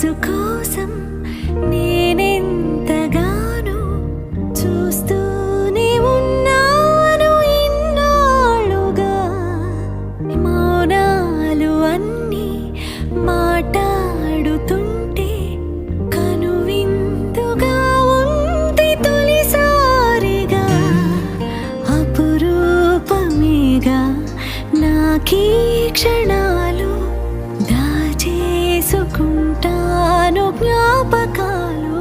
రోజు కోసం నేనెంతగానో చూస్తూనే ఉన్నాను ఇన్నాళ్ళుగా. మౌనాలు అన్నీ మాట్లాడుతుంటే కనువిందుగా ఉంది తొలిసారిగా. అపురూపమేగా నాకీ క్షణాలు, దాచేసుకుంటాను జ్ఞాపకాలు.